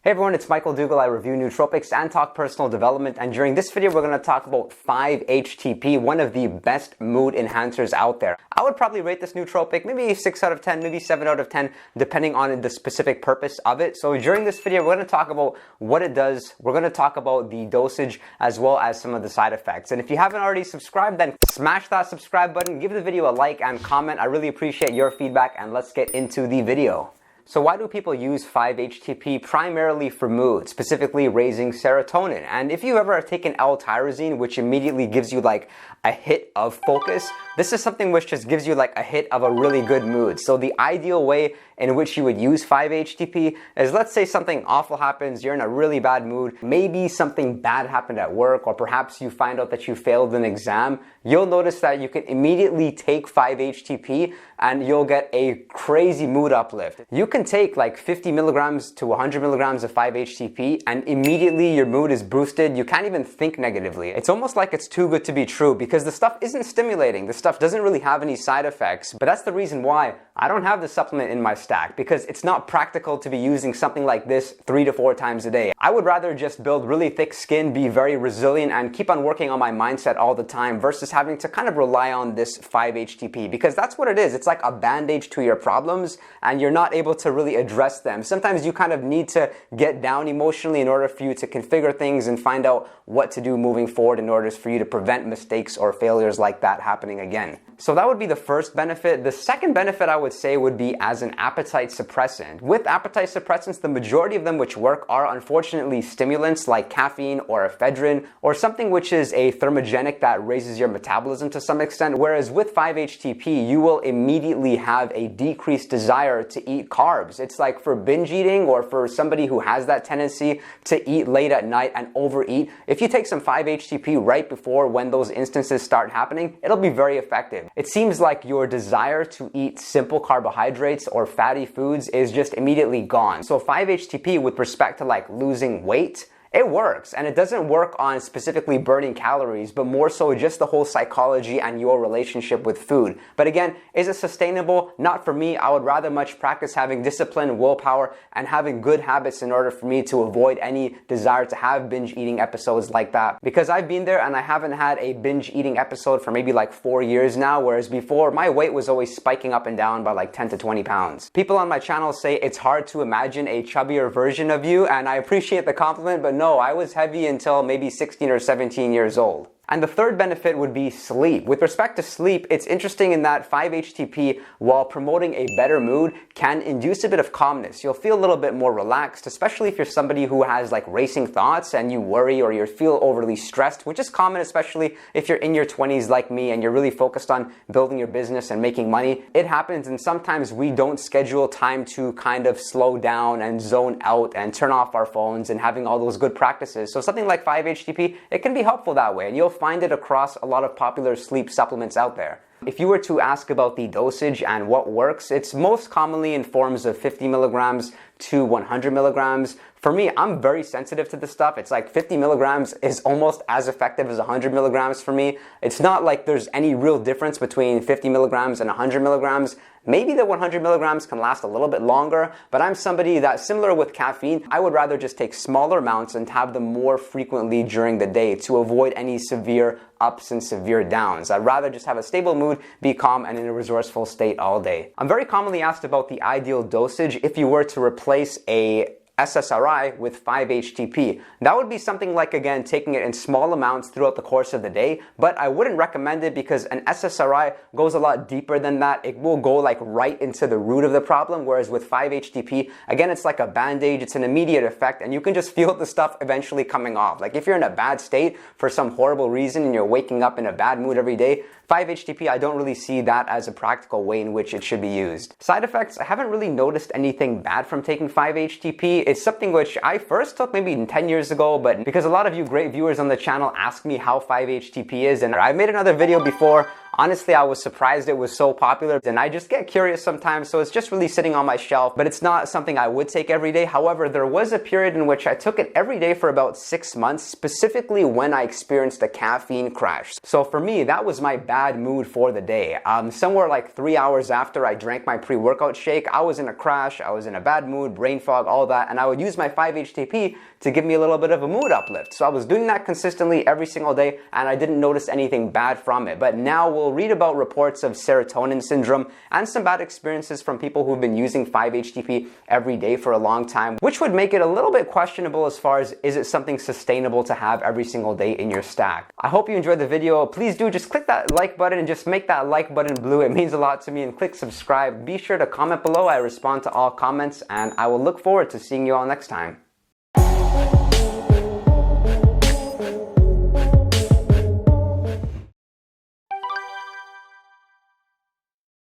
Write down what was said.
Hey everyone, it's Michael Dougal. I review nootropics and talk personal development, and during this video we're going to talk about 5-HTP, one of the best mood enhancers out there. I would probably rate this nootropic maybe 6 out of 10, maybe 7 out of 10, depending on the specific purpose of it. So during this video we're going to talk about what it does, we're going to talk about the dosage, as well as some of the side effects. And if you haven't already subscribed, then smash that subscribe button, give the video a like and comment. I really appreciate your feedback, and let's get into the video. So why do people use 5-HTP? Primarily for mood, specifically raising serotonin. And if you ever have taken l-tyrosine, which immediately gives you like a hit of focus, this is something which just gives you like a hit of a really good mood. So the ideal way in which you would use 5-HTP is, let's say something awful happens, you're in a really bad mood, maybe something bad happened at work, or perhaps you find out that you failed an exam. You'll notice that you can immediately take 5-HTP and you'll get a crazy mood uplift. You can take like 50 milligrams to 100 milligrams of 5-HTP and immediately your mood is boosted. You can't even think negatively. It's almost like it's too good to be true because the stuff isn't stimulating. The stuff doesn't really have any side effects, but that's the reason why I don't have the supplement in my stack, because it's not practical to be using something like this 3 to 4 times a day. I would rather just build really thick skin, be very resilient, and keep on working on my mindset all the time versus having to kind of rely on this 5-HTP, because that's what it is. It's like a bandage to your problems and you're not able to really address them. Sometimes you kind of need to get down emotionally in order for you to configure things and find out what to do moving forward in order for you to prevent mistakes or failures like that happening again. So that would be the first benefit. The second benefit I would say would be as an appetite suppressant. With appetite suppressants, the majority of them which work are unfortunately stimulants like caffeine or ephedrine, or something which is a thermogenic that raises your metabolism to some extent, whereas with 5-HTP you will immediately have a decreased desire to eat carbs. It's like for binge eating, or for somebody who has that tendency to eat late at night and overeat, if you take some 5-HTP right before when those instances start happening, it'll be very effective. It seems like your desire to eat simple carbohydrates or fatty foods is just immediately gone. So 5-HTP with respect to like losing weight, it works, and it doesn't work on specifically burning calories, but more so just the whole psychology and your relationship with food. But again, is it sustainable? Not for me. I would rather much practice having discipline, willpower, and having good habits in order for me to avoid any desire to have binge eating episodes like that. Because I've been there and I haven't had a binge eating episode for maybe like 4 years now, whereas before my weight was always spiking up and down by like 10 to 20 pounds. People on my channel say it's hard to imagine a chubbier version of you, and I appreciate the compliment, but no, I was heavy until maybe 16 or 17 years old. And the third benefit would be sleep. With respect to sleep, it's interesting in that 5-HTP, while promoting a better mood, can induce a bit of calmness. You'll feel a little bit more relaxed, especially if you're somebody who has like racing thoughts and you worry or you feel overly stressed, which is common, especially if you're in your 20s like me and you're really focused on building your business and making money. It happens, and sometimes we don't schedule time to kind of slow down and zone out and turn off our phones and having all those good practices. So something like 5-HTP, it can be helpful that way, and you'll find it across a lot of popular sleep supplements out there. If you were to ask about the dosage and what works, it's most commonly in forms of 50 milligrams to 100 milligrams. For me, I'm very sensitive to this stuff. It's like 50 milligrams is almost as effective as 100 milligrams for me. It's not like there's any real difference between 50 milligrams and 100 milligrams. Maybe the 100 milligrams can last a little bit longer, but I'm somebody that, similar with caffeine, I would rather just take smaller amounts and have them more frequently during the day to avoid any severe ups and severe downs. I'd rather just have a stable mood, be calm, and in a resourceful state all day. I'm very commonly asked about the ideal dosage if you were to replace a SSRI with 5-HTP. That would be something like, again, taking it in small amounts throughout the course of the day, but I wouldn't recommend it because an SSRI goes a lot deeper than that. It will go like right into the root of the problem, whereas with 5-HTP, again, it's like a band-aid. It's an immediate effect, and you can just feel the stuff eventually coming off. Like if you're in a bad state for some horrible reason and you're waking up in a bad mood every day, 5-HTP, I don't really see that as a practical way in which it should be used. Side effects, I haven't really noticed anything bad from taking 5-HTP. It's something which I first took maybe 10 years ago, but because a lot of you great viewers on the channel ask me how 5-HTP is, and I've made another video before Honestly, I was surprised it was so popular, and I just get curious sometimes, so it's just really sitting on my shelf, but it's not something I would take every day. However, there was a period in which I took it every day for about 6 months, specifically when I experienced a caffeine crash. So for me, that was my bad mood for the day. Somewhere like 3 hours after I drank my pre-workout shake, I was in a crash, I was in a bad mood, brain fog, all that, and I would use my 5-HTP to give me a little bit of a mood uplift. So I was doing that consistently every single day, and I didn't notice anything bad from it. But now we'll read about reports of serotonin syndrome and some bad experiences from people who've been using 5-HTP every day for a long time, which would make it a little bit questionable as far as, is it something sustainable to have every single day in your stack? I hope you enjoyed the video. Please do just click that like button and just make that like button blue. It means a lot to me. And click subscribe. Be sure to comment below. I respond to all comments, and I will look forward to seeing you all next time.